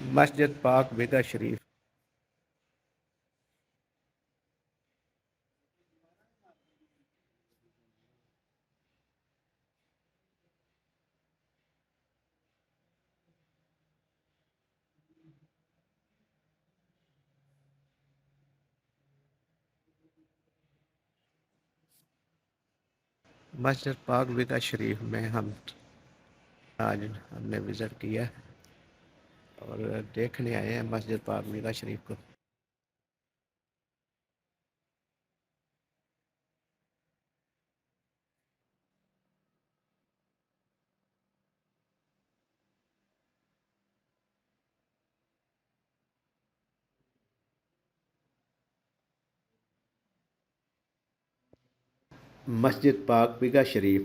مسجد پاک بیگا شریف۔ مسجد پاک بیگا شریف میں آج ہم نے وزٹ کیا اور دیکھنے آئے ہیں مسجد پاک بیگا شریف کو۔ مسجد پاک بیگا شریف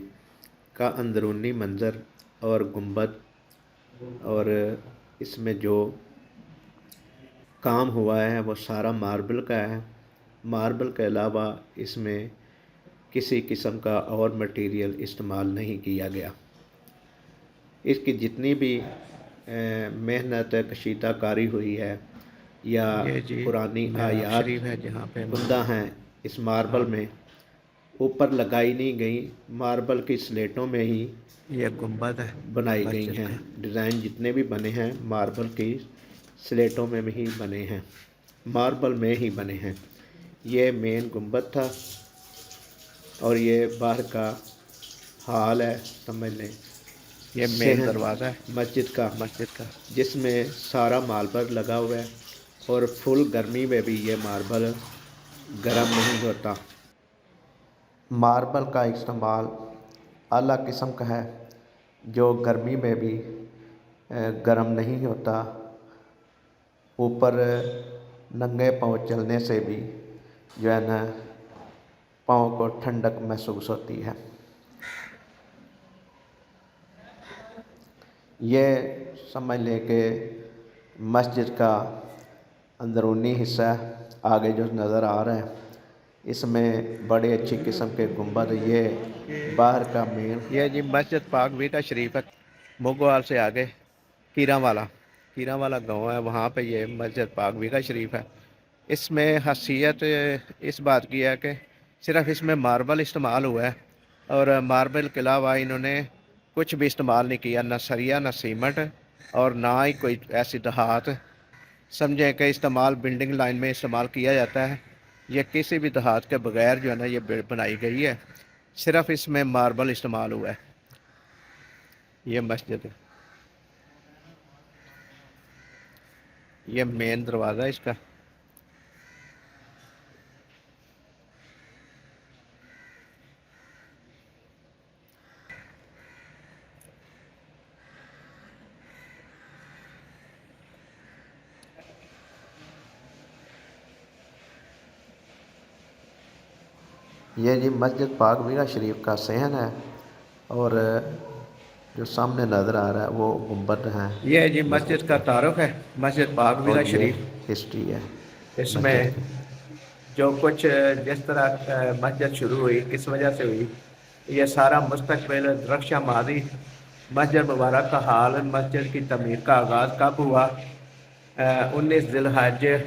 کا اندرونی منظر اور گنبد اور اس میں جو کام ہوا ہے وہ سارا ماربل کا ہے۔ ماربل کے علاوہ اس میں کسی قسم کا اور مٹیریل استعمال نہیں کیا گیا۔ اس کی جتنی بھی محنت کشیدہ کاری ہوئی ہے یا پرانی آیات بندہ ہیں اس ماربل میں اوپر لگائی نہیں گئی، ماربل کی سلیٹوں میں ہی یہ گنبد بنائی گئی ہیں۔ ڈیزائن جتنے بھی بنے ہیں ماربل کی سلیٹوں میں ہی بنے ہیں، ماربل میں ہی بنے ہیں۔ یہ مین گنبد تھا اور یہ باہر کا حال ہے، سمجھ لیں یہ مین دروازہ ہے مسجد کا جس میں سارا ماربل لگا ہوا ہے اور فل گرمی میں بھی یہ ماربل گرم نہیں ہوتا۔ ماربل کا استعمال اعلیٰ قسم کا ہے جو گرمی میں بھی گرم نہیں ہوتا، اوپر ننگے پاؤں چلنے سے بھی جو ہے نا پاؤں کو ٹھنڈک محسوس ہوتی ہے۔ یہ سمجھ لیں کہ مسجد کا اندرونی حصہ آگے جو نظر آ رہا ہے، اس میں بڑے اچھی قسم کے گنبد، یہ باہر کا مین یہ جی مسجد پاک بیگا شریف ہے۔ موگوال سے آگے کیرا والا گاؤں ہے، وہاں پہ یہ مسجد پاک بیگا شریف ہے۔ اس میں خاصیت اس بات کی ہے کہ صرف اس میں ماربل استعمال ہوا ہے اور ماربل کے علاوہ انہوں نے کچھ بھی استعمال نہیں کیا، نہ سریا نہ سیمنٹ اور نہ ہی کوئی ایسی دھات سمجھیں کہ استعمال بلڈنگ لائن میں استعمال کیا جاتا ہے۔ یہ کسی بھی دھات کے بغیر جو ہے نا یہ بنائی گئی ہے، صرف اس میں ماربل استعمال ہوا ہے۔ یہ مسجد ہے، یہ مین دروازہ ہے اس کا۔ یہ جی مسجد پاک بیگا شریف کا صحن ہے اور جو سامنے نظر آ رہا ہے وہ گنبد ہیں۔ یہ جی مسجد کا تعارف ہے، مسجد پاک بیگا شریف ہسٹری ہے اس میں جو کچھ جس طرح مسجد شروع ہوئی کس وجہ سے ہوئی، یہ سارا مستقبل درخشاں ماضی مسجد مبارک کا حال، مسجد کی تعمیر کا آغاز کب ہوا، 19 ذی الحجہ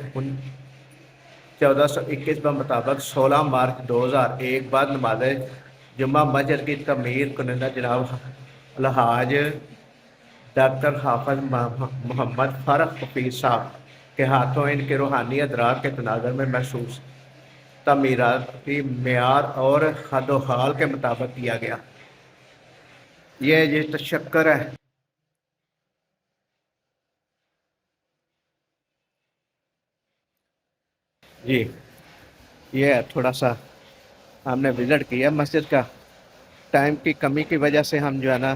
1421 کے مطابق 16 مارچ 2001 بعد نماز جمعہ مسجد کی تعمیر کنندہ جناب الحاج ڈاکٹر حافظ محمد فرخ حفیظ صاحب کے ہاتھوں ان کے روحانی ادراک کے تناظر میں محسوس تعمیراتی معیار اور خد و خال کے مطابق کیا گیا۔ یہ تشکر ہے۔ جی یہ تھوڑا سا ہم نے وزٹ کیا مسجد کا، ٹائم کی کمی کی وجہ سے ہم جو ہے نا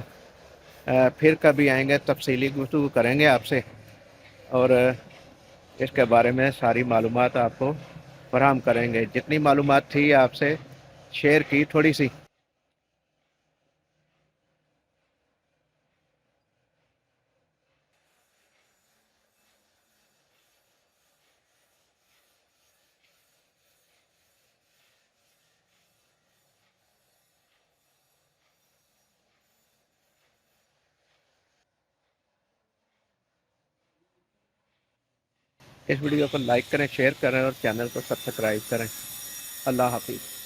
پھر کبھی آئیں گے تفصیلی گفتگو کریں گے آپ سے اور اس کے بارے میں ساری معلومات آپ کو فراہم کریں گے۔ جتنی معلومات تھی آپ سے شیئر کی تھوڑی سی۔ اس ویڈیو کو لائک کریں، شیئر کریں اور چینل کو سبسکرائب کریں۔ اللہ حافظ۔